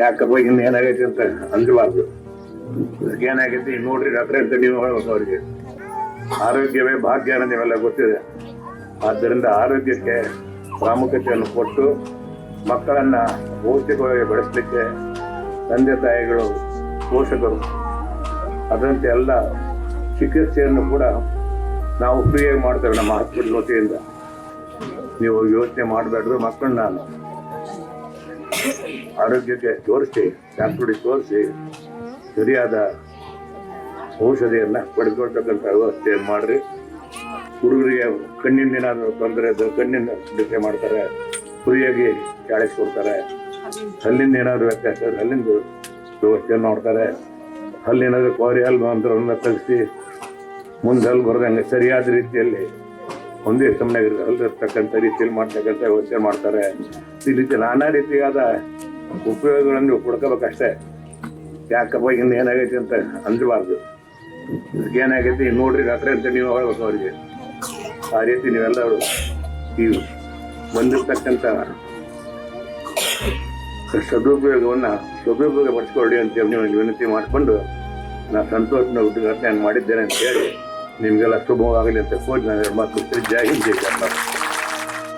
ಯಾಕಪ್ಪ ಇನ್ನು ಏನಾಗೈತಿ ಅಂತ ಅಂಜಬಾರ್ದು. ಏನಾಗೈತಿ ನೋಡ್ರಿ ರಾತ್ರಿ ಅಂತ ನೀವು ಹೇಳ್ಬೇಕು ಅವ್ರಿಗೆ. ಆರೋಗ್ಯವೇ ಭಾಗ್ಯ ಅನ್ನೋ ನೀವೆಲ್ಲ ಗೊತ್ತಿದೆ. ಆದ್ದರಿಂದ ಆರೋಗ್ಯಕ್ಕೆ ಪ್ರಾಮುಖ್ಯತೆಯನ್ನು ಕೊಟ್ಟು ಮಕ್ಕಳನ್ನ ಪೌಷ್ಟಿಕವಾಗಿ ಬೆಳೆಸಲಿಕ್ಕೆ ತಂದೆ ತಾಯಿಗಳು, ಪೋಷಕರು ಅದರಂತೆ ಎಲ್ಲ ಚಿಕಿತ್ಸೆಯನ್ನು ಕೂಡ ನಾವು ಫ್ರೀಯಾಗಿ ಮಾಡ್ತೇವೆ ನಮ್ಮ ಹಾಸ್ಪಿಟಲ್ ವತಿಯಿಂದ. ನೀವು ಯೋಚನೆ ಮಾಡಬೇಡ್ರು. ಮಕ್ಕಳನ್ನ ಆರೋಗ್ಯಕ್ಕೆ ತೋರಿಸಿ, ಡಾಕ್ಟರಿಗೆ ತೋರಿಸಿ ಸರಿಯಾದ ಔಷಧಿಯನ್ನು ಪಡೆದುಕೊಳ್ತಕ್ಕಂಥ ವ್ಯವಸ್ಥೆಯನ್ನು ಮಾಡಿರಿ. ಹುಡುಗರಿಗೆ ಕಣ್ಣಿಂದ ಏನಾದರೂ ತೊಂದರೆ ಇದ್ದು ಕಣ್ಣಿಂದ ಚಿಕಿತ್ಸೆ ಮಾಡ್ತಾರೆ, ಫ್ರೀಯಾಗಿ ಕೊಡ್ತಾರೆ. ಹಲ್ಲಿಂದ ಏನಾದರೂ ವ್ಯತ್ಯಾಸ ಹಲ್ಲಿಂದ ವ್ಯವಸ್ಥೆಯನ್ನು ನೋಡ್ತಾರೆ. ಹಲ್ಲೇನಾದರೂ ಕೋರಿ ಹಲ್ಲು ಅಂತರನ್ನು ತೆಗೆಸಿ ಮುಂದೆ ಹಲ್ಲು ಬರೋದಂಗೆ ಸರಿಯಾದ ರೀತಿಯಲ್ಲಿ ಒಂದೇ ಸಮನಾಗಿ ಹಲ್ಲಿರ್ತಕ್ಕಂಥ ರೀತಿಯಲ್ಲಿ ಮಾಡ್ತಕ್ಕಂಥ ವ್ಯವಸ್ಥೆ ಮಾಡ್ತಾರೆ. ಈ ರೀತಿ ನಾನಾ ರೀತಿಯಾದ ಉಪಯೋಗಗಳನ್ನು ಕೊಡ್ಕೋಬೇಕಷ್ಟೇ. ಯಾಕಪ್ಪ ಇನ್ನು ಏನಾಗೈತಿ ಅಂತ ಅಂಜಬಾರ್ದು. ಏನಾಗೈತಿ ನೋಡ್ರಿ ರಾತ್ರಿ ಅಂತ ನೀವು ಹೇಳ್ಬೇಕು ಅವರಿಗೆ. ಆ ರೀತಿ ನೀವೆಲ್ಲರೂ ಈ ಬಂದಿರ್ತಕ್ಕಂಥ ಸದುಪಯೋಗವನ್ನು ಸದುಪಯೋಗ ಪಡಿಸ್ಕೊಳ್ಳಿ ಅಂತೇಳಿ ನೀವು ವಿನಂತಿ ಮಾಡಿಕೊಂಡು ನಾನು ಸಂತೋಷನ ಉದ್ಘಾಟನೆ ಮಾಡಿದ್ದೇನೆ ಅಂತ ಹೇಳಿ ನಿಮಗೆಲ್ಲ ಶುಭವಾಗಲಿ ಅಂತ ಕೋರಿ ನಾನು ಮಾತು ಜೈ ಹಿಂದ್ ಜೈ ಕರ್ನಾಟಕ.